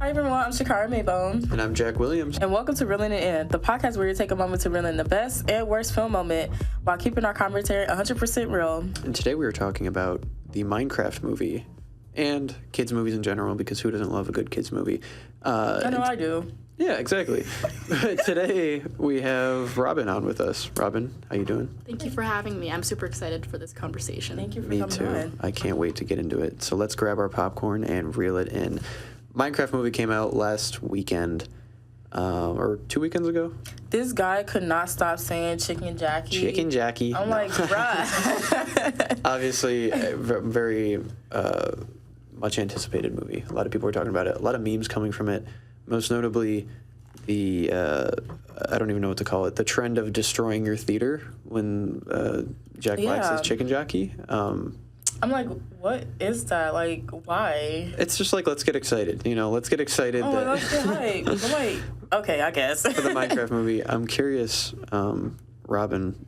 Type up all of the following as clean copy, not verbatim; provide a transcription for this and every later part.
Hi everyone, I'm Shakyra Mabone. And I'm Jack Williams. And welcome to Reeling It In, the podcast where we take a moment to reel in the best and worst film moment while keeping our commentary 100% real. And today we are talking about the Minecraft movie and kids movies in general, because who doesn't love a good kids movie? I know I do. Yeah, exactly. Today we have Robin on with us. Robin, how you doing? Thank you for having me. I'm super excited for this conversation. Thank you for Me coming too. on. I can't wait to get into it. So let's grab our popcorn and reel it in. Minecraft movie came out last weekend, or 2 weekends ago. This guy could not stop saying Chicken Jackie. Chicken Jackie. I'm like, bruh. Obviously, a very much anticipated movie. A lot of people were talking about it. A lot of memes coming from it. Most notably, the I don't even know what to call it. The trend of destroying your theater when Jack Black says Chicken Jackie. I'm like, what is that? Like, why? It's just like, let's get excited. You know, let's get excited. Oh, let's get hype. I'm like, okay, I guess. For the Minecraft movie, I'm curious, Robin.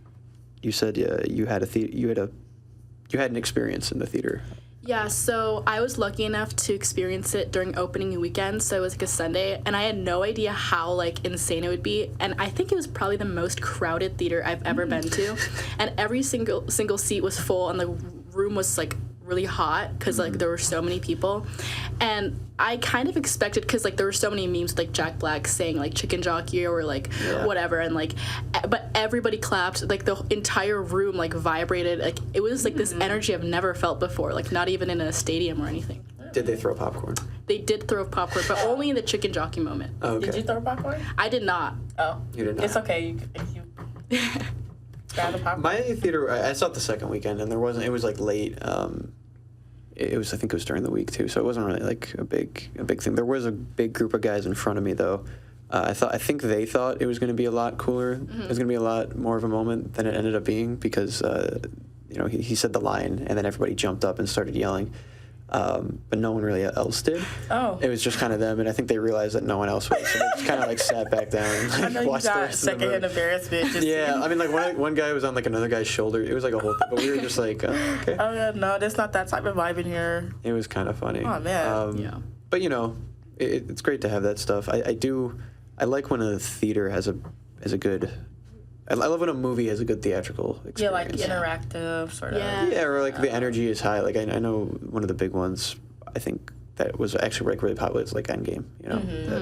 You said you had an experience in the theater. Yeah, so I was lucky enough to experience it during opening weekend, so it was like a Sunday, and I had no idea how like insane it would be, and I think it was probably the most crowded theater I've ever been to, and every single seat was full, and the room was like really hot because like there were so many people, and I kind of expected, because like there were so many memes with, like Jack Black saying like Chicken Jockey or like whatever, and like but everybody clapped, like the entire room like vibrated, like it was like this energy I've never felt before, like not even in a stadium or anything. Did they throw popcorn? They did throw popcorn, but only in the Chicken Jockey moment. Oh, okay. Did you throw popcorn? I did not. Oh. You did not. It's okay. You grab the popcorn. My theater, I saw it the second weekend, and it was like late. It was, I think it was during the week too, so it wasn't really like a big thing. There was a big group of guys in front of me though. I think they thought it was going to be a lot cooler. It was going to be a lot more of a moment than it ended up being, because he said the line and then everybody jumped up and started yelling. But no one really else did. Oh. It was just kind of them, and I think they realized that no one else was, so they just kind of like sat back down and like, I know watched you the got rest of the movie. secondhand embarrassment. Yeah, I mean, like one guy was on like another guy's shoulder. It was like a whole thing, but we were just like, okay. Oh yeah, no, there's not that type of vibe in here. It was kind of funny. Oh man. Yeah. But it's great to have that stuff. I like when a theater has a good. I love when a movie has a good theatrical experience. Yeah, like interactive sort of. Yeah, or like the energy is high. Like I know one of the big ones, I think that was actually like really popular. It's like Endgame.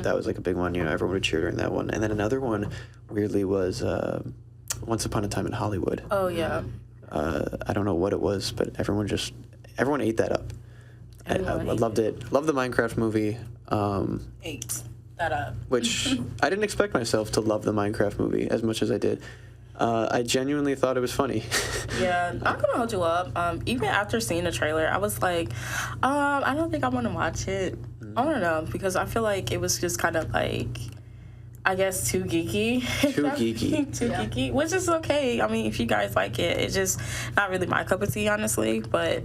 That was like a big one. Everyone would cheer during that one. And then another one, weirdly, was Once Upon a Time in Hollywood. Oh yeah. I don't know what it was, but everyone ate that up. I loved it. Loved the Minecraft movie. Ate that up. Which I didn't expect myself to love the Minecraft movie as much as I did. I genuinely thought it was funny. Yeah, I'm gonna hold you up. Even after seeing the trailer, I was like, I don't think I want to watch it. I don't know, because I feel like it was just kind of like, I guess, too geeky. Too geeky, which is okay. I mean, if you guys like it, it's just not really my cup of tea, honestly. But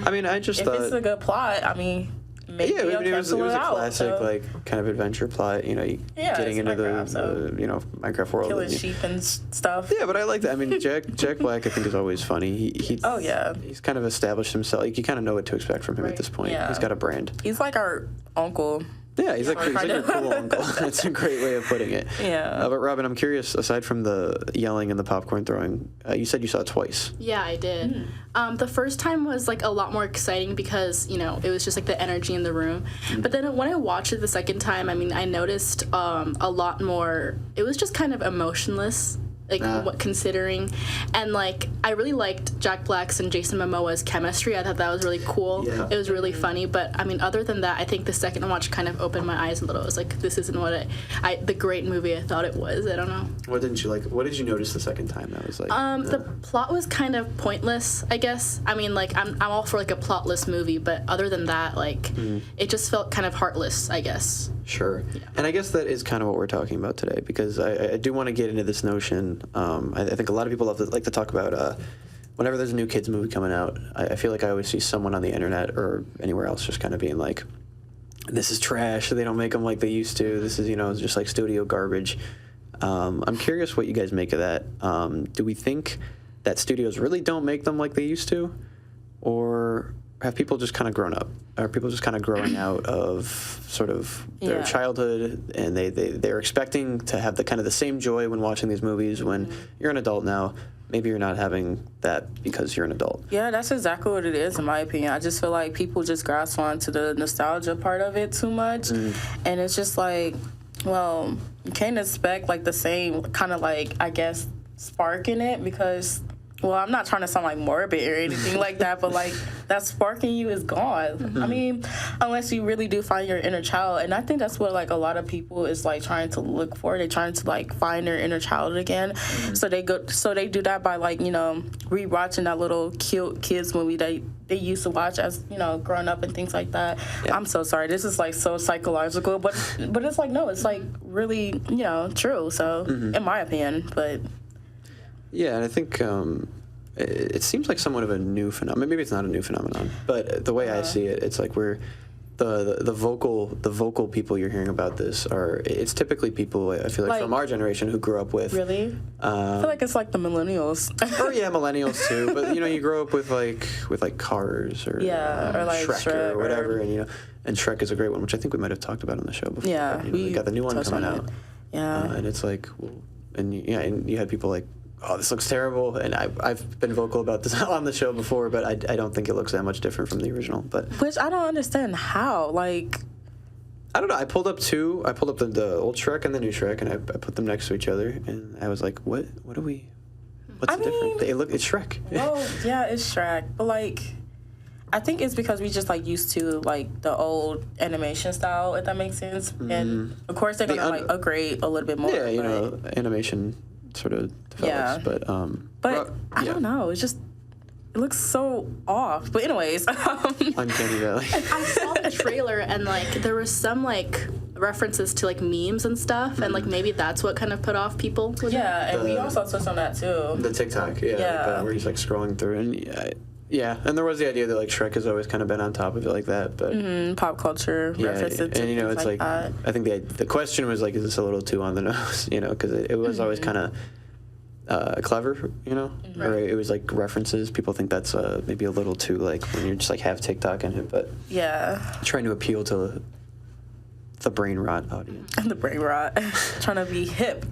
I mean, I just if thought it's a good plot, I mean. Maybe it was a classic like kind of adventure plot, getting into the Minecraft world, killing sheep and stuff. Yeah, but I like that. I mean, Jack Black I think is always funny. He's kind of established himself. Like, you kind of know what to expect from him at this point. Yeah. He's got a brand. He's like our uncle. Yeah, he's like a cool uncle. That's a great way of putting it. Yeah. But Robin, I'm curious, aside from the yelling and the popcorn throwing, you said you saw it twice. Yeah, I did. The first time was like a lot more exciting because, it was just like the energy in the room. But then when I watched it the second time, I mean, I noticed a lot more, it was just kind of emotionless. Considering, and like I really liked Jack Black's and Jason Momoa's chemistry. I thought that was really cool. Yeah. It was really funny, but I mean, other than that, I think the second watch kind of opened my eyes a little. It was like, this isn't what the great movie I thought it was. I don't know. What didn't you like? What did you notice the second time that was like? The plot was kind of pointless, I guess. I mean, like I'm all for like a plotless movie, but other than that, like it just felt kind of heartless, I guess. Sure. Yeah. And I guess that is kind of what we're talking about today, because I do want to get into this notion. I think a lot of people like to talk about whenever there's a new kids movie coming out. I feel like I always see someone on the internet or anywhere else just kind of being like, this is trash. They don't make them like they used to. This is, just like studio garbage. I'm curious what you guys make of that. Do we think that studios really don't make them like they used to? Or have people just kind of grown up? Are people just kind of growing out of sort of their childhood, and they're expecting to have the kind of the same joy when watching these movies when you're an adult now? Maybe you're not having that because you're an adult. Yeah, that's exactly what it is, in my opinion. I just feel like people just grasp onto the nostalgia part of it too much. And it's just like, well, you can't expect, like, the same kind of, like, I guess, spark in it because... Well, I'm not trying to sound like morbid or anything like that, but like that spark in you is gone. I mean, unless you really do find your inner child, and I think that's what like a lot of people is like trying to look for. They're trying to like find their inner child again. So they do that by like rewatching that little cute kids movie that they used to watch as growing up and things like that. Yeah. I'm so sorry. This is like so psychological, but it's like no, it's like really true. So in my opinion, but. Yeah, and I think it seems like somewhat of a new phenomenon. Maybe it's not a new phenomenon, but the way I see it, it's like we're the vocal people you're hearing about this it's typically people I feel like from our generation who grew up with. Really? I feel like it's like the millennials. Or yeah, millennials too. But you grow up with like Cars or or like Shrek or whatever, and Shrek is a great one, which I think we might have talked about on the show before. Yeah, we got the new one coming out. Yeah, and it's like, well, and you had people like, oh, this looks terrible, and I've been vocal about this on the show before, but I don't think it looks that much different from the original. But which I don't understand how, like... I don't know, I pulled up the old Shrek and the new Shrek, and I put them next to each other, and I was like, what's the difference? It's Shrek. Oh, yeah, it's Shrek, but like... I think it's because we just like used to like the old animation style, if that makes sense. And of course they're gonna like upgrade a little bit more. Yeah, animation sort of develops, but I don't know. It's just it looks so off. But anyways, Uncanny Valley. I saw the trailer and like there was some like references to like memes and stuff, and like maybe that's what kind of put off people. And we also touched on that too. The TikTok, where he's like scrolling through, and and there was the idea that like Shrek has always kind of been on top of it like that, but pop culture references, and it's like I think the question was like, is this a little too on the nose? Because it was always kind of clever, or it was like references. People think that's maybe a little too like when you're just like have TikTok in it, but trying to appeal to the brain rot audience. The brain rot, trying to be hip.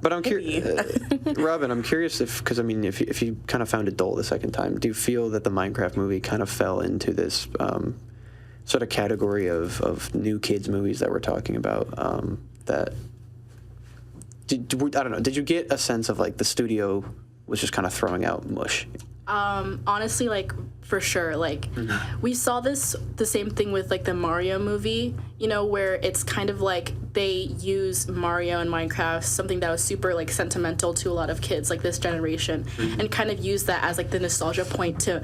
But I'm curious, Robin. I'm curious because I mean, if you kind of found it dull the second time, do you feel that the Minecraft movie kind of fell into this sort of category of new kids movies that we're talking about? That I don't know. Did you get a sense of like the studio was just kind of throwing out mush? Honestly, like for sure, like we saw the same thing with like the Mario movie, where it's kind of like they use Mario and Minecraft, something that was super like sentimental to a lot of kids like this generation, and kind of use that as like the nostalgia point to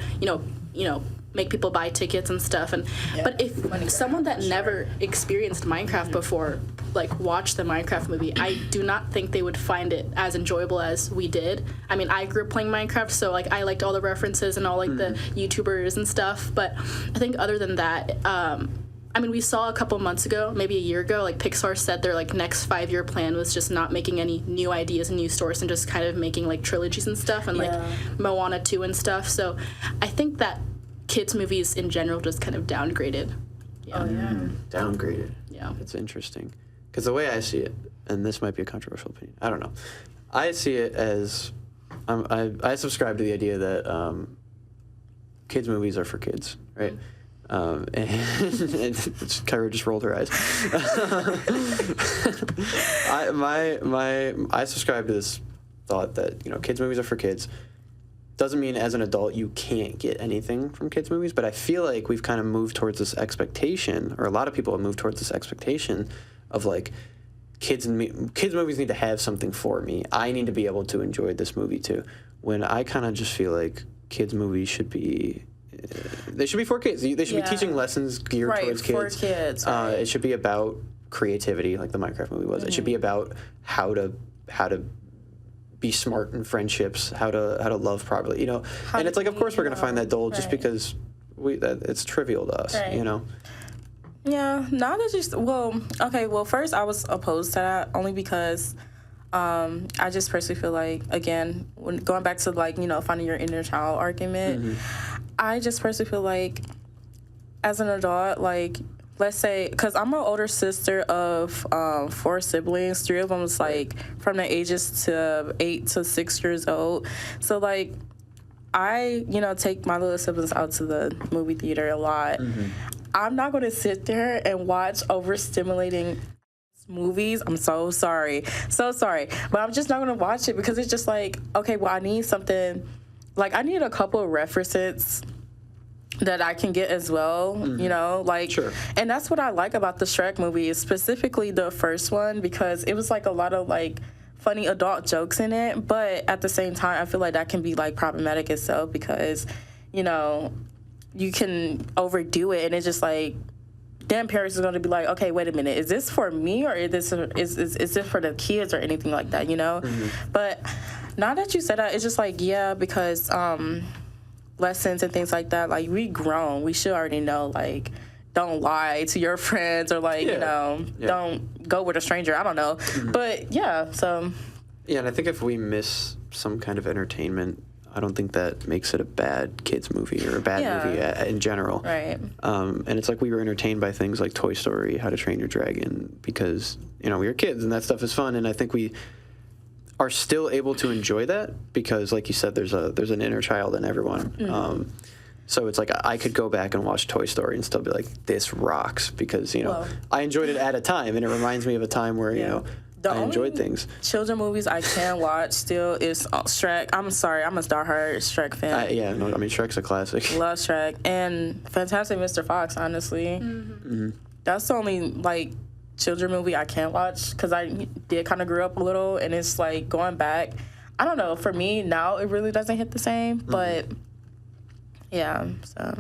make people buy tickets and stuff. And but if someone that never experienced Minecraft before like watched the Minecraft movie, I do not think they would find it as enjoyable as we did. I mean, I grew up playing Minecraft, so like I liked all the references and all like the YouTubers and stuff, but I think other than that, I mean, we saw a couple months ago, maybe a year ago, like Pixar said their like next 5-year plan was just not making any new ideas and new stories and just kind of making like trilogies and stuff, and like Moana 2 and stuff. So I think that kids movies in general just kind of downgraded. Downgraded. Yeah. That's interesting. Because the way I see it, and this might be a controversial opinion, I don't know. I see it as, I subscribe to the idea that kids movies are for kids, right? And Kyra just rolled her eyes. I subscribe to this thought that kids movies are for kids. Doesn't mean as an adult you can't get anything from kids movies, but I feel like we've kind of moved towards this expectation, or a lot of people have moved towards this expectation of like kids movies need to have something for me. I need to be able to enjoy this movie too. When I kind of just feel like kids movies should be. They should be for kids. They should be teaching lessons geared towards kids. For kids. Right. It should be about creativity, like the Minecraft movie was. It should be about how to be smart in friendships, how to love properly, And it's like, of course, we're gonna find that dull just because it's trivial to us, Yeah. Now that you first I was opposed to that only because. I just personally feel like, again, when going back to like, finding your inner child argument, I just personally feel like as an adult, like, let's say, because I'm an older sister of 4 siblings. 3 of them was like from the ages to 8 to 6 years old. So like, I, take my little siblings out to the movie theater a lot. I'm not going to sit there and watch overstimulating movies. I'm so sorry. But I'm just not going to watch it because it's just like, okay, well, I need something, like I need a couple of references that I can get as well, Sure. And that's what I like about the Shrek movies, specifically the first one, because it was like a lot of like funny adult jokes in it, but at the same time, I feel like that can be like problematic itself because, you can overdo it and it's just like, then parents are going to be like, okay, wait a minute, is this for me or is this for the kids or anything like that, But now that you said that, it's just like, yeah, because lessons and things like that, like we grown, we should already know, like, don't lie to your friends or like, don't go with a stranger. I don't know. But yeah, so. Yeah, and I think if we miss some kind of entertainment, I don't think that makes it a bad kids movie or a bad movie in general. Right. And it's like we were entertained by things like Toy Story, How to Train Your Dragon, because, we were kids and that stuff is fun. And I think we are still able to enjoy that because, like you said, there's an inner child in everyone. So it's like I could go back and watch Toy Story and still be like, this rocks because, I enjoyed it at a time and it reminds me of a time where, I enjoyed things. Children movies I can watch still is Shrek. I'm sorry, I'm a diehard Shrek fan. Shrek's a classic. Love Shrek and Fantastic Mr. Fox. Honestly, that's the only like children movie I can't watch because I did kind of grew up a little, and it's like going back. I don't know. For me now, it really doesn't hit the same, but yeah. So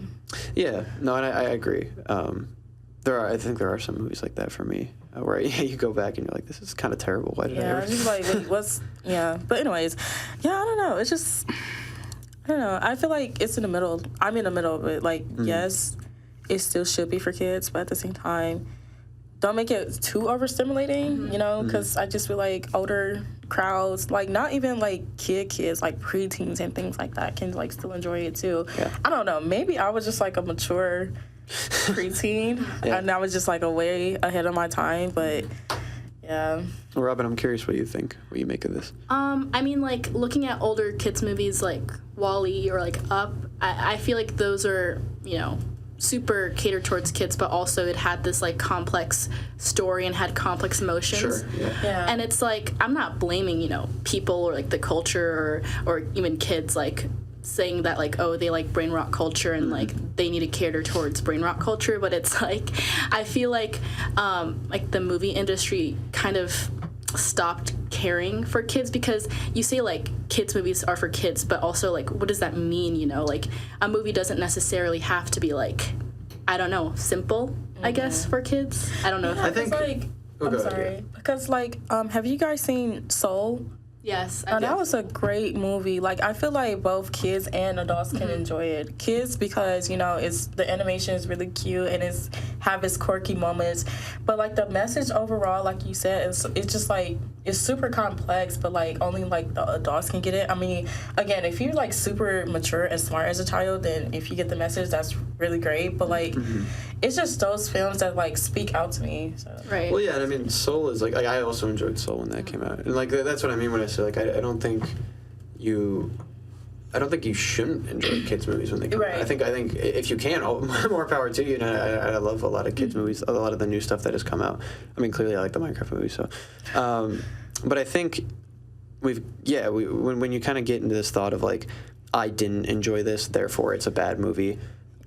yeah, no, and I agree. I think there are some movies like that for me. Where you go back and you're like, this is kind of terrible. Why did I ever? Just like what's But anyways, I don't know. It's just I don't know. I feel like it's in the middle. I'm in the middle of it. Like yes, it still should be for kids, but at the same time, don't make it too overstimulating. Because I just feel like older crowds, like not even like kids, like preteens and things like that, can like still enjoy it too. Yeah. I don't know. Maybe I was just like a mature preteen and I was just like way ahead of my time, but yeah. Well, Robin, I'm curious what you think, what you make of this. I mean, like looking at older kids movies like Wall-E or like Up, I feel like those are super catered towards kids, but also it had this like complex story and had complex emotions. Sure. Yeah. And it's like I'm not blaming people or like the culture or even kids like saying that like, oh, they like brain rot culture and like they need to cater towards brain rot culture, but it's like I feel like the movie industry kind of stopped caring for kids because you say like kids movies are for kids, but also like what does that mean? Like a movie doesn't necessarily have to be like, I don't know, simple, I guess, for kids. I don't know if I think like I'm sorry. Because like have you guys seen Soul? Yes. That was a great movie. Like, I feel like both kids and adults can enjoy it. Kids because, it's the animation is really cute and have its quirky moments. But, like, the message overall, like you said, it's just, like, it's super complex, but, like, only, like, the adults can get it. I mean, again, if you're, like, super mature and smart as a child, then if you get the message, that's really great. But, like, it's just those films that, like, speak out to me. So. Right. Well, yeah, and I mean, Soul is, like, I also enjoyed Soul when that came out. And, like, that's what I mean when I say, like, I don't think you shouldn't enjoy kids movies when they come out. I think if you can, more power to you. And I love a lot of kids movies, a lot of the new stuff that has come out. I mean, clearly I like the Minecraft movies, so. But I think when you kind of get into this thought of like, I didn't enjoy this, therefore it's a bad movie.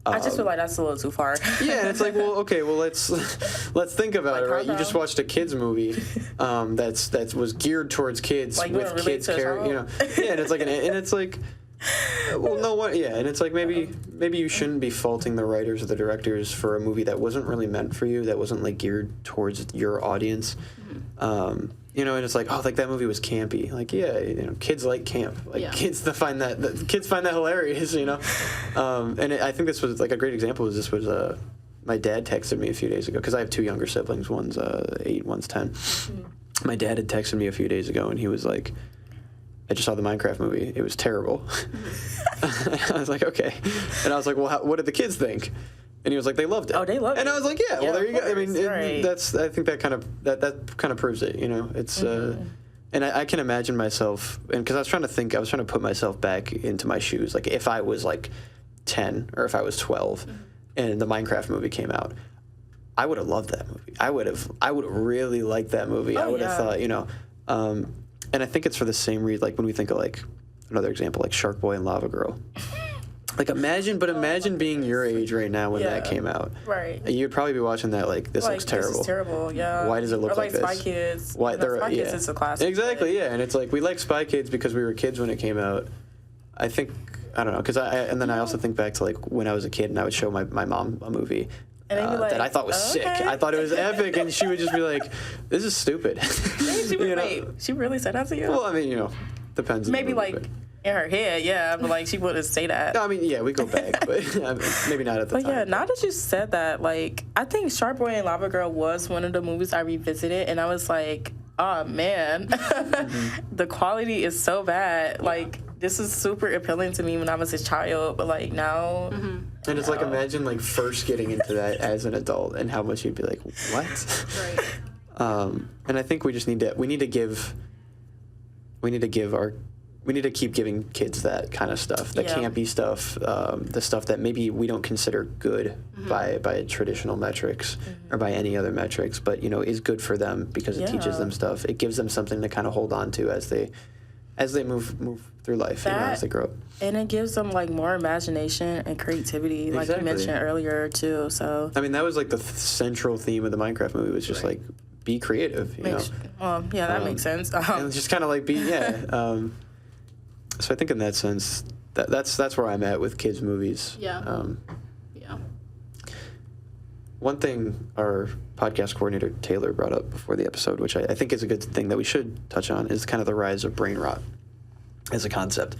I just feel like that's a little too far. Yeah, and it's like, well, okay, well let's think about it, right? You just watched a kids movie that was geared towards kids like with kids characters, Yeah, and it's like well, no, what? Yeah, and it's like maybe you shouldn't be faulting the writers or the directors for a movie that wasn't really meant for you, that wasn't like geared towards your audience. And it's like, oh, like that movie was campy. Like, yeah, kids like camp. Like kids find that hilarious. And I think this was like a great example. My dad texted me a few days ago because I have 2 younger siblings. One's 8, one's 10. My dad had texted me a few days ago, and he was like, I just saw the Minecraft movie. It was terrible. I was like, okay. And I was like, well, what did the kids think? And he was like, they loved it. Oh, they loved it. And I was like, yeah, well, there you go. I mean, right. I think that kind of proves it, you know? It's, and I can imagine myself, and because I was trying to put myself back into my shoes. Like, if I was, like, 10 or if I was 12 and the Minecraft movie came out, I would have loved that movie. I would have really liked that movie. I would have thought, you know, and I think it's for the same reason, like, when we think of, like, another example, like Shark Boy and Lava Girl. Like, imagine being your age right now when that came out. Right. You'd probably be watching that like, this looks terrible. This is terrible, yeah. Why does it look like this? Spy Kids. Why, Spy Kids is a classic. Exactly, yeah. And it's like, we like Spy Kids because we were kids when it came out. I think, I don't know, because I also think back to, like, when I was a kid and I would show my mom a movie. And they'd be like, that I thought was sick. I thought it was epic, and she would just be like, "This is stupid." She really said that to you? Well, I mean, you know, depends. Maybe like in her head, yeah, but like she wouldn't say that. No, I mean, yeah, we go back, but maybe not at the time. But yeah, now that you said that, like, I think Shark Boy and Lava Girl was one of the movies I revisited, and I was like, oh man, the quality is so bad. Like, this is super appealing to me when I was a child, but like now. And it's like, imagine like first getting into that as an adult and how much you'd be like, what? Right. And I think we just need to keep giving kids that kind of stuff, that campy stuff, the stuff that maybe we don't consider good by traditional metrics or by any other metrics, but, you know, is good for them because it teaches them stuff. It gives them something to kind of hold on to as they move through life, you know, as they grow up. And it gives them, like, more imagination and creativity, like you mentioned earlier, too, so. I mean, that was, like, the central theme of the Minecraft movie was just, like, be creative, you know? Well, yeah, that makes sense. And just kind of, like, so I think in that sense, that's where I'm at with kids' movies. Yeah. One thing our podcast coordinator, Taylor, brought up before the episode, which I think is a good thing that we should touch on, is kind of the rise of brain rot as a concept,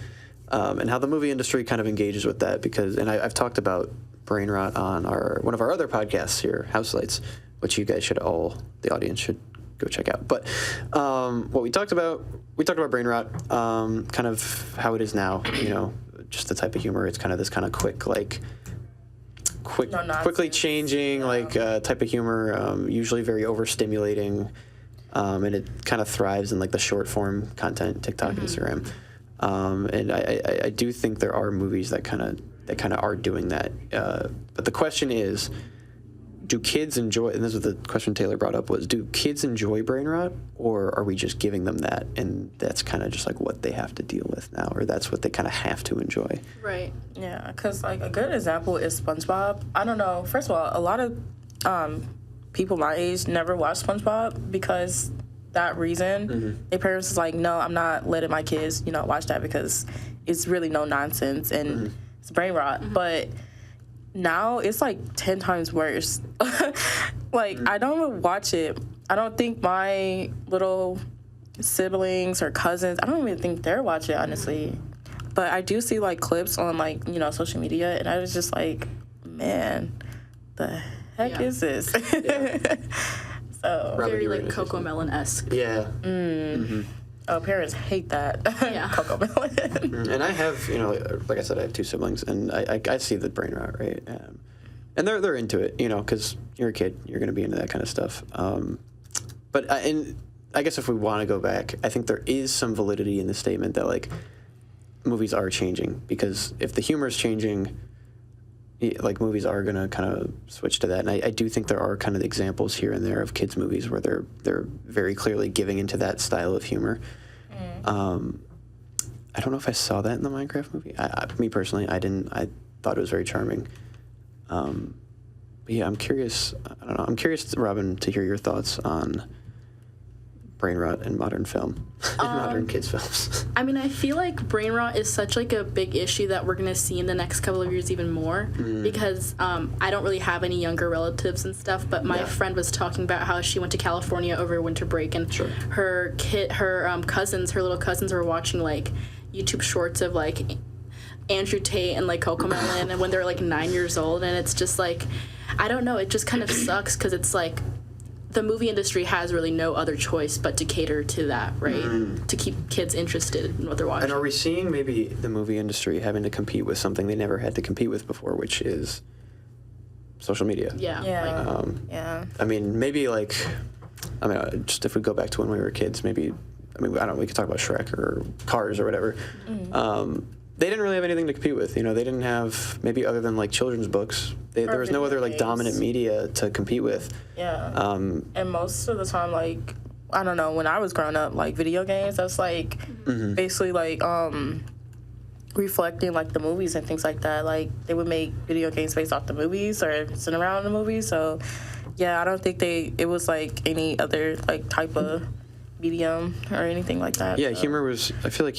and how the movie industry kind of engages with that. And I've talked about brain rot on one of our other podcasts here, House Lights, which you guys the audience should go check out. But what we talked about brain rot, kind of how it is now, you know, just the type of humor. It's kind of this kind of quickly changing, type of humor, usually very overstimulating, and it kind of thrives in like the short form content, TikTok, Instagram, and I do think there are movies that kind of are doing that, but the question is, do kids enjoy, and this is the question Taylor brought up, was, do kids enjoy brain rot, or are we just giving them that, and that's kind of just like what they have to deal with now, or that's what they kind of have to enjoy? Right. Yeah, because like a good example is SpongeBob. I don't know, first of all, a lot of people my age never watched SpongeBob because that reason. Their parents was like, no, I'm not letting my kids, you know, watch that because it's really no nonsense and it's brain rot. But now it's like 10 times worse. Like, I don't even watch it. I don't think my little siblings or cousins, I don't even think they're watching it, honestly. But I do see like clips on like, you know, social media, and I was just like, man, the heck is this? So very like Cocomelon-esque. Yeah. Oh, parents hate that. Yeah. Cocomelon. And I have, you know, like I said, I have 2 siblings, and I see the brain rot, right? And they're into it, you know, because you're a kid, you're going to be into that kind of stuff. But I guess if we want to go back, I think there is some validity in the statement that, like, movies are changing, because if the humor is changing, like, movies are going to kind of switch to that. And I do think there are kind of examples here and there of kids' movies where they're very clearly giving into that style of humor. I don't know if I saw that in the Minecraft movie. Me personally, I didn't. I thought it was very charming. But yeah, I'm curious. I don't know. I'm curious, Robin, to hear your thoughts on brain rot in modern film, modern kids films. I mean, I feel like brain rot is such like a big issue that we're gonna see in the next couple of years even more, because I don't really have any younger relatives and stuff, but my friend was talking about how she went to California over winter break, and her cousins, her little cousins, were watching like YouTube shorts of like Andrew Tate and like Cocomelon, and when they're like 9 years old, and it's just like, I don't know, it just kind of sucks, because it's like, the movie industry has really no other choice but to cater to that, right? To keep kids interested in what they're watching. And are we seeing maybe the movie industry having to compete with something they never had to compete with before, which is social media. Yeah. Yeah. Yeah. I mean, maybe like, just if we go back to when we were kids, maybe, I don't know, we could talk about Shrek or Cars or whatever. They didn't really have anything to compete with. You know, they didn't have, maybe other than like children's books, there was no other like dominant media to compete with. Yeah. And most of the time, like, I don't know, when I was growing up, like video games, that's like basically like reflecting like the movies and things like that. Like they would make video games based off the movies or sit around the movies. So yeah, I don't think it was like any other like type of medium or anything like that. Yeah, so. humor was, I feel like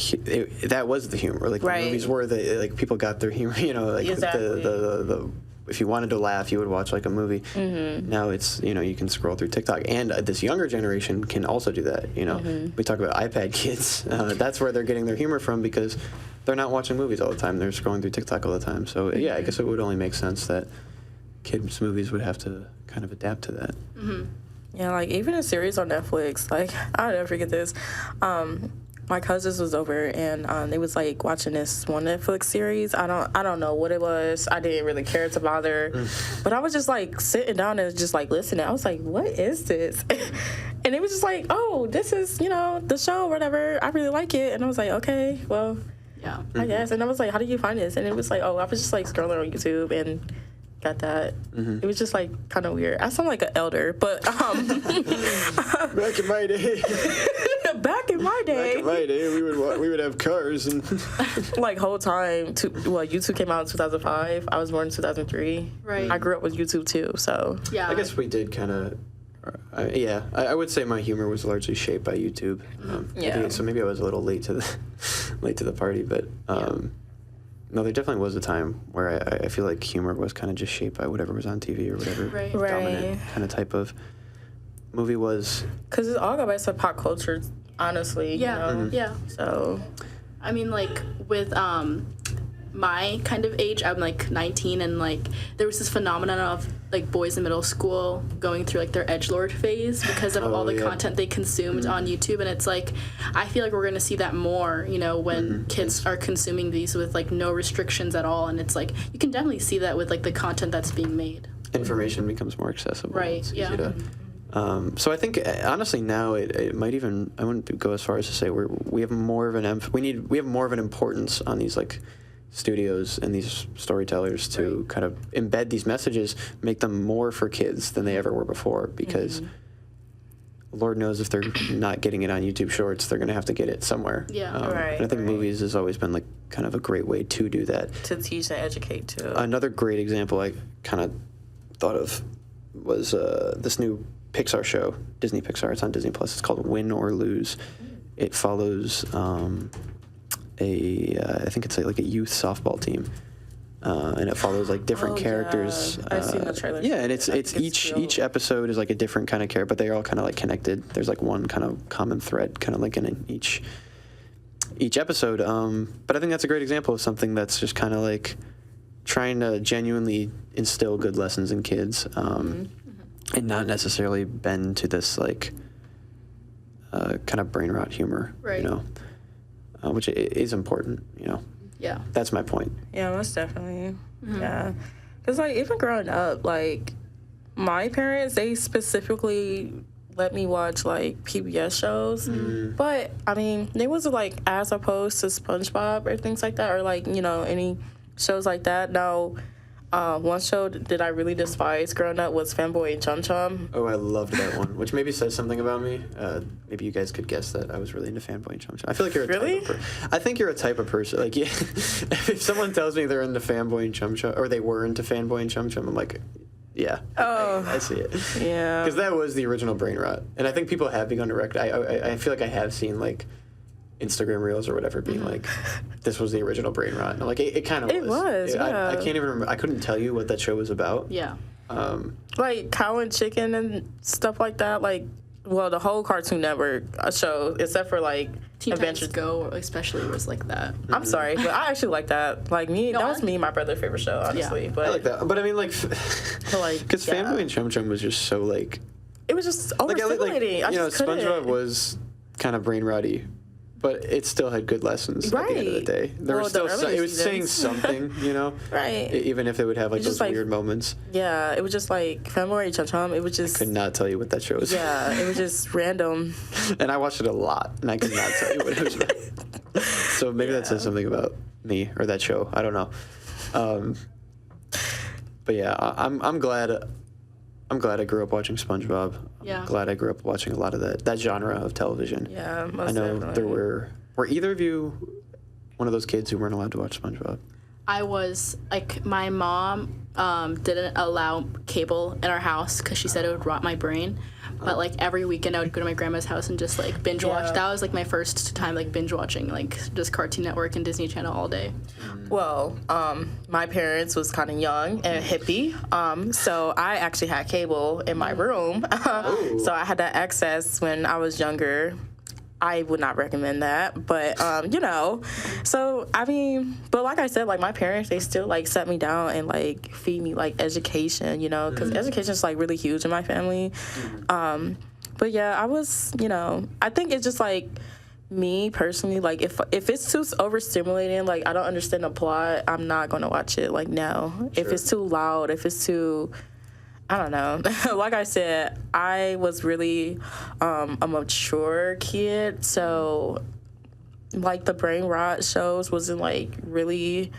that was the humor. Like the movies were like people got their humor, you know, like exactly. the if you wanted to laugh, you would watch like a movie. Now it's, you know, you can scroll through TikTok, and this younger generation can also do that. You know, we talk about iPad kids. That's where they're getting their humor from, because they're not watching movies all the time. They're scrolling through TikTok all the time. So yeah, I guess it would only make sense that kids' movies would have to kind of adapt to that. Yeah, like even a series on Netflix, like I'll never forget this. My cousins was over and they was like watching this one Netflix series. I don't know what it was. I didn't really care to bother, but I was just like sitting down and just like listening. I was like, what is this? And it was just like, oh, this is, you know, the show or whatever. I really like it. And I was like, okay, well, Yeah. I guess. And I was like, how did you find this? And it was like, oh, I was just like scrolling on YouTube and got that. It was just like kind of weird. I sound like an elder, but Back in my day. back in my day, we would have cars and like whole time. YouTube came out in 2005. I was born in 2003. Right. I grew up with YouTube too, so Yeah. I guess we did kind of. I would say my humor was largely shaped by YouTube. So maybe I was a little late to the party, but no, there definitely was a time where I feel like humor was kind of just shaped by whatever was on TV or whatever dominant kind of type of movie was. Because it all got back to pop culture, honestly. Yeah. You know? Yeah. So I mean, like with my kind of age, I'm like 19, and like there was this phenomenon of like boys in middle school going through like their edgelord phase because of all the content they consumed on YouTube, and it's like I feel like we're gonna see that more, you know, when kids are consuming these with like no restrictions at all, and it's like you can definitely see that with like the content that's being made. Information becomes more accessible. Right. It's Yeah. easy to, so I think honestly now it might even, I wouldn't go as far as to say we have more of an we have more of an importance on these like studios and these storytellers to kind of embed these messages, make them more for kids than they ever were before, because Lord knows if they're not getting it on YouTube Shorts, they're going to have to get it somewhere. Yeah. And I think movies has always been like kind of a great way to do that. to teach and educate too. Another great example I kind of thought of was this new Pixar show, Disney Pixar. It's on Disney Plus. It's called Win or Lose. It follows I think it's like a youth softball team, and it follows like different characters. Yeah. I've seen the trailer. Yeah, and it's each episode is like a different kind of character, but they're all kind of like connected. There's like one kind of common thread, kind of like in each episode. But I think that's a great example of something that's just kind of like trying to genuinely instill good lessons in kids, and not necessarily bend to this like kind of brain rot humor, you know. Which is important, you know. Yeah. That's my point. Yeah, most definitely. Yeah. Because, like, even growing up, like, my parents, they specifically let me watch, like, PBS shows. But, I mean, they wasn't, like, as opposed to SpongeBob or things like that, or, like, you know, any shows like that. Now, one show that I really despised growing up was Fanboy and Chum Chum. Oh, I loved that one, which maybe says something about me. Maybe you guys could guess that I was really into Fanboy and Chum Chum. I feel like you're a type of I think you're a type of person. Like, yeah, if someone tells me they're into Fanboy and Chum Chum, or they were into Fanboy and Chum Chum, I'm like, yeah, I see it. Yeah. Because that was the original brain rot. And I think people have begun to I feel like I have seen, like, Instagram reels or whatever being like, this was the original brain rot. And I'm like, it kind of was. It was, I can't even remember. I couldn't tell you what that show was about. Yeah. Like, Cow and Chicken and stuff like that. Like, well, the whole Cartoon Network show, except for, like, Teen Adventures Titans Go especially was like that. I'm sorry, but I actually like that. Like, that was me and my brother's favorite show, honestly. Yeah. But I like that. But I mean, like, like, because Fanboy and Chum Chum was just so, like, it was just overstimulating. SpongeBob was kind of brain rotty, but it still had good lessons at the end of the day. There Well, was still the earlier it was saying seasons. something, you know. Right. Even if it would have like It's those just like- weird moments. Yeah, it was just like February Chum Chum. It was just Could not tell you what that show was. yeah, it was just random. And I watched it a lot, and I could not tell you what it was about. So maybe that says something about me or that show. I don't know. But yeah, I'm glad. I'm glad I grew up watching SpongeBob. Yeah. I'm glad I grew up watching a lot of that genre of television. Yeah, most I know definitely. there were either of you one of those kids who weren't allowed to watch SpongeBob? I was like, my mom didn't allow cable in our house because she said it would rot my brain. But like every weekend I would go to my grandma's house and just like binge watch. Yeah. That was like my first time like binge watching like just Cartoon Network and Disney Channel all day. Well, my parents was kind of young and hippie, so I actually had cable in my room. So I had that access when I was younger. I would not recommend that, but you know, so I mean, but like I said, like my parents, they still like set me down and like feed me like education, you know, because education is like really huge in my family. But yeah, I was, you know, I think it's just like me personally, like if it's too overstimulating, like I don't understand the plot, I'm not gonna watch it. Like no, if it's too loud, if it's too, I don't know. Like I said, I was really a mature kid, so like the brain rot shows wasn't like really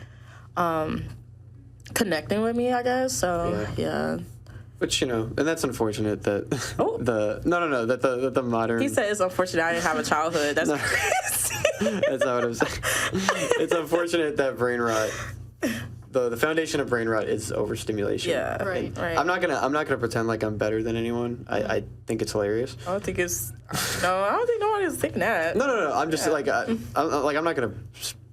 connecting with me, I guess. So yeah. Which, you know, and that's unfortunate that Oh. that the modern. He said it's unfortunate I didn't have a childhood. That's crazy. That's not what I'm saying. It's unfortunate that brain rot. The foundation of brain rot is overstimulation. Yeah, Right. right. I'm not gonna pretend like I'm better than anyone. I think it's hilarious. I don't think it's. No, I don't think no one is thinking that. No. I'm just like I'm not gonna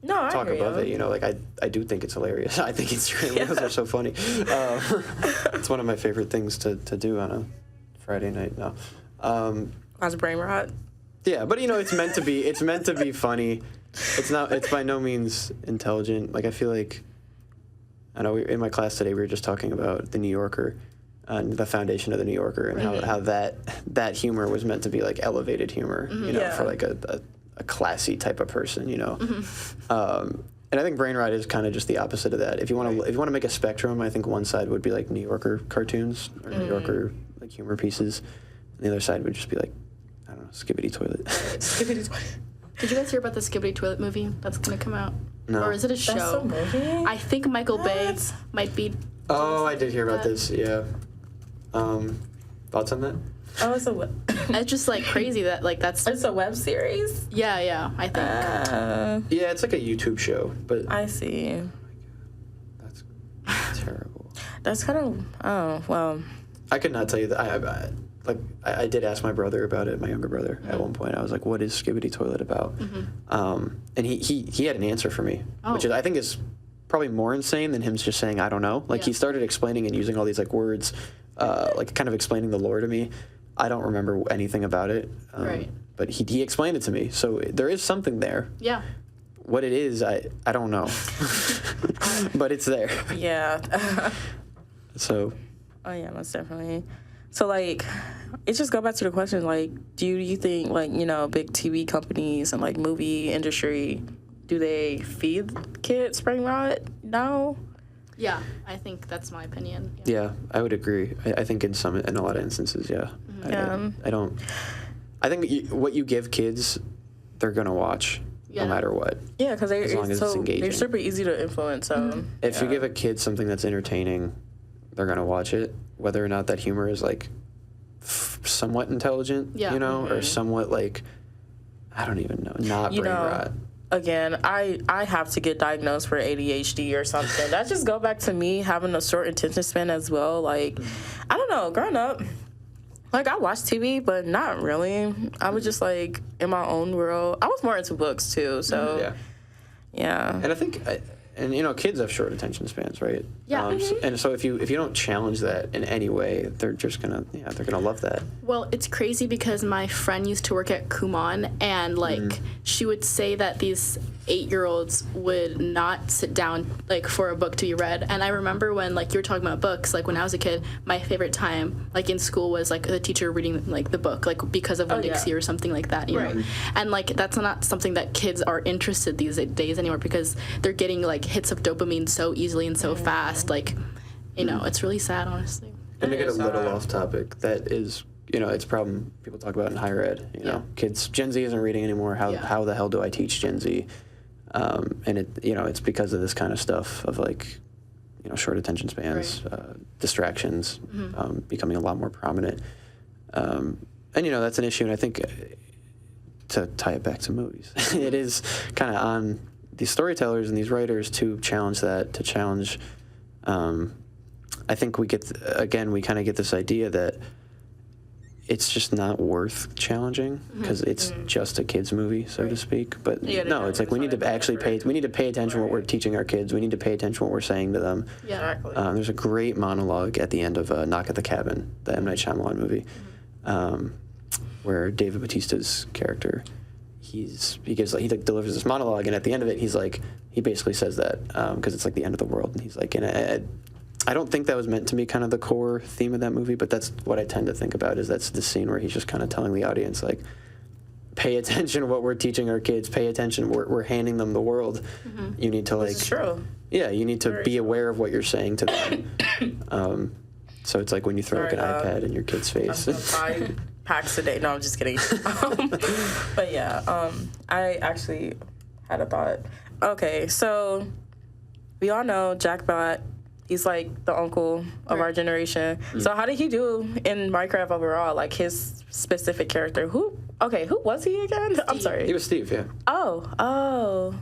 No, I talk hear above you. it. You know, like I do think it's hilarious. I think Instagram videos are so funny. It's one of my favorite things to do on a Friday night. No. That's brain rot. Yeah, but you know, it's meant to be. It's meant to be funny. It's not. It's by no means intelligent. Like I feel like. I know in my class today we were just talking about the New Yorker and the foundation of the New Yorker and how that humor was meant to be like elevated humor, you know, Yeah. for like a classy type of person, you know. And I think brain rot is kind of just the opposite of that. If you want to make a spectrum, I think one side would be like New Yorker cartoons or New Yorker like humor pieces, and the other side would just be like, I don't know, Skibbity Toilet. Did you guys hear about the Skibbity Toilet movie that's gonna come out? No. Or is it a show? That's a movie? I think Michael Bay might be. Oh, I did hear about this. Yeah. Thoughts on that? Oh, it's a web. It's just like crazy that like that's. It's a web series. Yeah, I think. Yeah, it's like a YouTube show, but I see. that's terrible. That's kind of. Oh well. I could not tell you that. I did ask my brother about it, my younger brother, at one point. I was like, "What is Skibbity Toilet about?" And he had an answer for me, which is, I think is probably more insane than him just saying, "I don't know." Like he started explaining and using all these like words, like kind of explaining the lore to me. I don't remember anything about it, Right. but he explained it to me. So there is something there. Yeah. What it is, I don't know, but it's there. Yeah. So. Oh yeah, most definitely. So like, it just go back to the question, like, do you think like, you know, big TV companies and like movie industry, do they feed kids brain rot now? Yeah, I think that's my opinion. Yeah, I would agree. I think in a lot of instances, yeah. I don't. I think what you give kids, they're gonna watch no matter what. Yeah, because as long as it's engaging. they're super easy to influence. So If you give a kid something that's entertaining, they're gonna watch it, whether or not that humor is like somewhat intelligent, you know, or somewhat like, I don't even know, not brain rot. Again, I have to get diagnosed for ADHD or something. That just go back to me having a short attention span as well. Like, I don't know, growing up, like I watched TV, but not really. I was just like in my own world. I was more into books too, so yeah. And I think, and you know, kids have short attention spans, right? Yeah. And so if you don't challenge that in any way, they're just gonna love that. Well, it's crazy because my friend used to work at Kumon, and like she would say that these 8-year-olds would not sit down like for a book to be read. And I remember when like you were talking about books, like when I was a kid, my favorite time like in school was like the teacher reading like the book, like because of Winn-Dixie or something like that, you know. And like that's not something that kids are interested these days anymore, because they're getting like hits of dopamine so easily and so fast. Like, you know, it's really sad, honestly. And to get a little off topic, that is, you know, it's a problem people talk about in higher ed. You know, kids, Gen Z isn't reading anymore. How the hell do I teach Gen Z? And it, you know, it's because of this kind of stuff of like, you know, short attention spans, distractions, becoming a lot more prominent. And you know, that's an issue. And I think to tie it back to movies, it is kind of on these storytellers and these writers to challenge that, to challenge. I think we get, again, we kind of get this idea that it's just not worth challenging because it's just a kids movie, so to speak. But no, it's like we need to actually pay attention to what we're teaching our kids. We need to pay attention to what we're saying to them. Yeah. Exactly. There's a great monologue at the end of Knock at the Cabin, the M. Night Shyamalan movie, where David Bautista's character, he delivers this monologue, and at the end of it, he basically says that because it's like the end of the world, and he's like, and I don't think that was meant to be kind of the core theme of that movie, but that's what I tend to think about, is that's the scene where he's just kind of telling the audience, like, pay attention to what we're teaching our kids, pay attention, we're handing them the world. You need to, like... This is true. Yeah, you need to be aware of what you're saying to them. So it's like when you throw like an iPad in your kid's face. I'm packs a day. No, I'm just kidding. But yeah, I actually had a thought. Okay, so we all know Jack Black. He's like the uncle of our generation. So how did he do in Minecraft overall? Like his specific character. Who was he again? Steve. I'm sorry. He was Steve, yeah. Oh.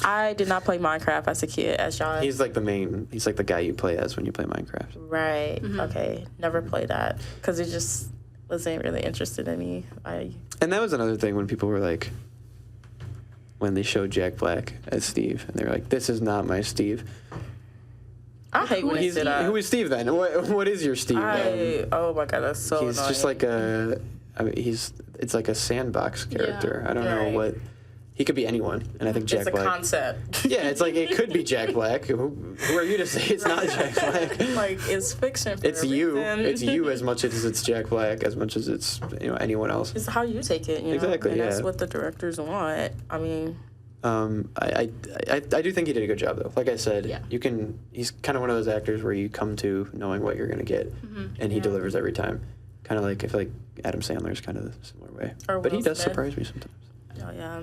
I did not play Minecraft as a kid, as John. He's like the guy you play as when you play Minecraft. Right. Okay. Never played that because it just wasn't really interested in me. And that was another thing when people were like, when they showed Jack Black as Steve, and they were like, "This is not my Steve." I hate when they say that. Who is Steve then? What is your Steve? Oh my god, that's so He's annoying. just like it's like a sandbox character. Yeah. I don't know what. He could be anyone, and I think Jack it's a Black. concept. Yeah, it's like it could be Jack Black. Who are you to say it's not Jack Black? Like it's fiction. For It's a you. reason. It's you as much as it's Jack Black, as much as it's anyone else. It's how you take it. You know? Exactly, And that's yeah. what the directors want. I mean. I do think he did a good job though. Like I said, Yeah. he's kind of one of those actors where you come to knowing what you're gonna get, and he delivers every time. Kind of like I feel like Adam Sandler's kind of the similar way, Or but he Will does Smith. surprise me sometimes. Oh yeah.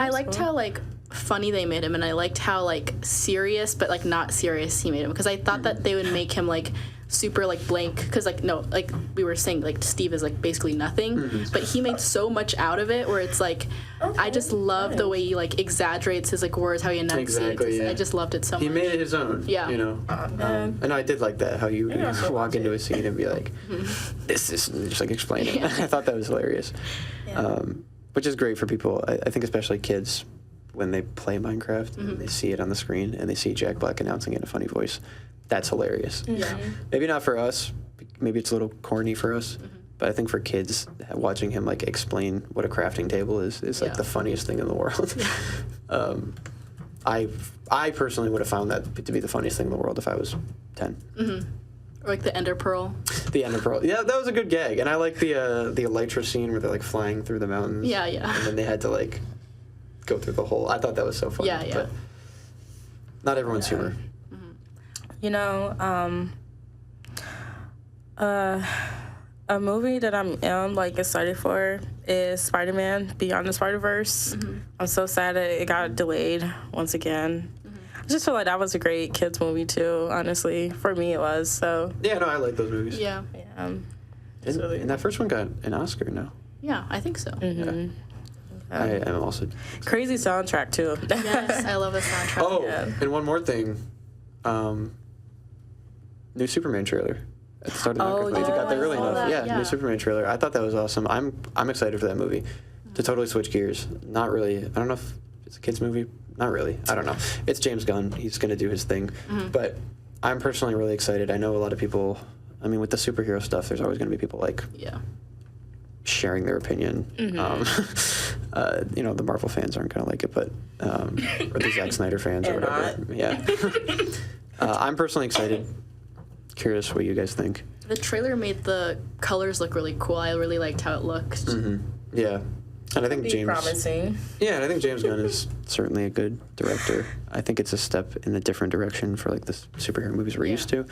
I liked how like funny they made him, and I liked how like serious but like not serious he made him, because I thought that they would make him like super like blank, because like no, like we were saying, like Steve is like basically nothing, but he made so much out of it where it's like I just love the way he like exaggerates his like words, how he enunciates. Exactly, yeah. I just loved it so much. He made it his own. Yeah. And I did like that, how you walk into a scene and be like, this is just like explain it. I thought that was hilarious. Which is great for people. I think especially kids, when they play Minecraft and they see it on the screen and they see Jack Black announcing it in a funny voice. That's hilarious. Yeah. Maybe not for us. Maybe it's a little corny for us. But I think for kids, watching him like explain what a crafting table is like the funniest thing in the world. I personally would have found that to be the funniest thing in the world if I was 10. Or like the Ender Pearl. The Ender Pearl. Yeah, that was a good gag. And I like the Elytra scene where they're like flying through the mountains. Yeah. And then they had to like go through the hole. I thought that was so funny. Yeah. But not everyone's humor. You know, a movie that I'm like excited for is Spider-Man Beyond the Spider-Verse. I'm so sad that it got delayed once again. I just feel like that was a great kids movie too, honestly. For me it was, so. Yeah, no, I like those movies. Yeah. Yeah. And that first one got an Oscar, no? Yeah, I think so. Yeah. I am also... Crazy soundtrack too. Yes, I love the soundtrack. Oh, Yeah. and one more thing. New Superman trailer. At the start of the got there early I saw enough. that, Yeah, new Superman trailer. I thought that was awesome. I'm excited for that movie. To totally switch gears. Not really. I don't know if it's a kids movie. Not really. I don't know. It's James Gunn. He's going to do his thing. But I'm personally really excited. I know a lot of people, I mean, with the superhero stuff, there's always going to be people like Yeah. sharing their opinion. The Marvel fans aren't gonna like it, but or the Zack Snyder fans or whatever. Yeah. I'm personally excited. Curious what you guys think. The trailer made the colors look really cool. I really liked how it looked. Mm-hmm. Yeah. And I think Be promising. Yeah, and I think James Gunn is certainly a good director. I think it's a step in a different direction for like the superhero movies we're used to.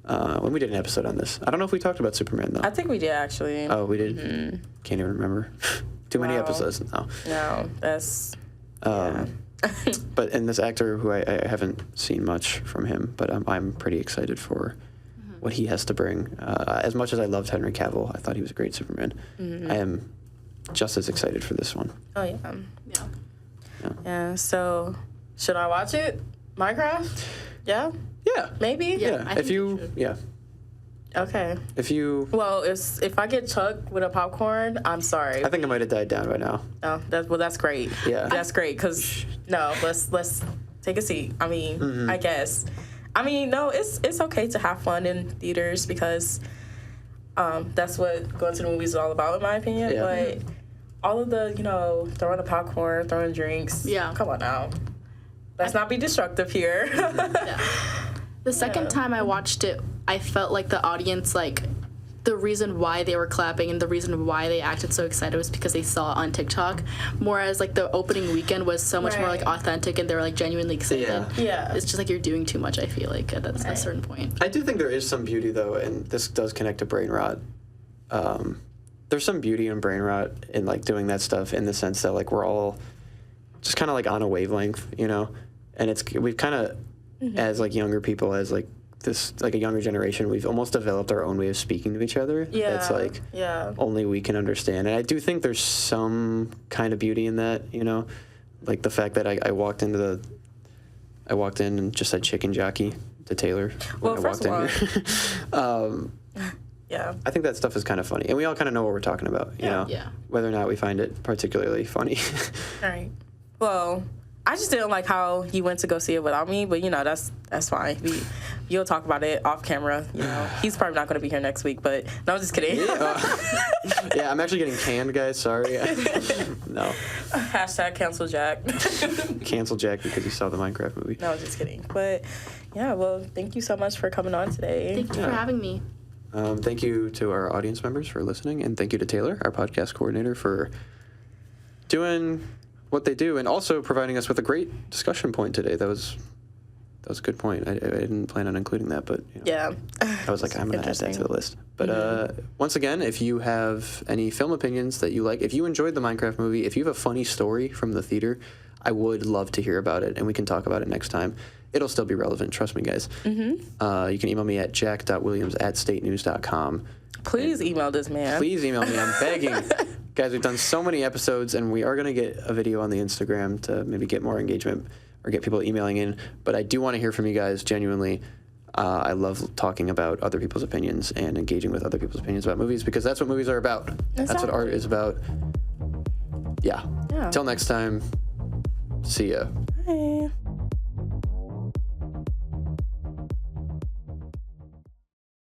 When we did an episode on this, I don't know if we talked about Superman though. I think we did actually. Oh, we did. Mm-hmm. Can't even remember. Too many episodes. No, that's. But in this actor who I haven't seen much from him, but I'm pretty excited for what he has to bring. As much as I loved Henry Cavill, I thought he was a great Superman. I am just as excited for this one. Oh yeah. So, should I watch it? Minecraft? Yeah. Yeah. Maybe. Yeah. If you. Yeah. Okay. If you. Well, if I get Chuck with a popcorn, I'm sorry. I think it might have died down by now. Oh, that's great. Yeah. That's great. Cause no, let's take a seat. I mean, I guess. I mean, no, it's okay to have fun in theaters because that's what going to the movies is all about, in my opinion. Yeah. But all of the, throwing the popcorn, throwing drinks. Yeah. Come on now. Let's not be destructive here. The second time I watched it, I felt like the audience, like, the reason why they were clapping and the reason why they acted so excited was because they saw it on TikTok. Whereas, like, the opening weekend was so much more, like, authentic and they were, like, genuinely excited. Yeah. It's just, like, you're doing too much, I feel like, at a certain point. I do think there is some beauty, though, and this does connect to brain rot. There's some beauty in brain rot in, like, doing that stuff in the sense that, like, we're all just kind of, like, on a wavelength, And we've kind of, as, like, younger people, as, like, this, like, a younger generation, we've almost developed our own way of speaking to each other. Yeah. That's, like, only we can understand. And I do think there's some kind of beauty in that, Like, the fact that I walked in and just said chicken jockey to Taylor when I walked in here. Yeah. I think that stuff is kind of funny. And we all kind of know what we're talking about, Yeah. Whether or not we find it particularly funny. All right. Well, I just didn't like how you went to go see it without me, but that's fine. You'll talk about it off camera. He's probably not going to be here next week, but no, I'm just kidding. Yeah, I'm actually getting canned, guys. Sorry. No. Hashtag cancel Jack. Cancel Jack because you saw the Minecraft movie. No, just kidding. But yeah, well, thank you so much for coming on today. Thank you for having me. Thank you to our audience members for listening, and thank you to Taylor, our podcast coordinator, for doing what they do and also providing us with a great discussion point today. That was a good point. I didn't plan on including that, but yeah, I was like, I'm going to add that to the list. But once again, if you have any film opinions that you like, if you enjoyed the Minecraft movie, if you have a funny story from the theater, I would love to hear about it, and we can talk about it next time. It'll still be relevant, trust me, guys. You can email me at jack.williams@statenews.com. Please email this man. Please email me. I'm begging. Guys, we've done so many episodes, and we are going to get a video on the Instagram to maybe get more engagement or get people emailing in. But I do want to hear from you guys, genuinely. I love talking about other people's opinions and engaging with other people's opinions about movies because that's what movies are about. That's what art is about. Yeah. Till next time, see ya. Bye.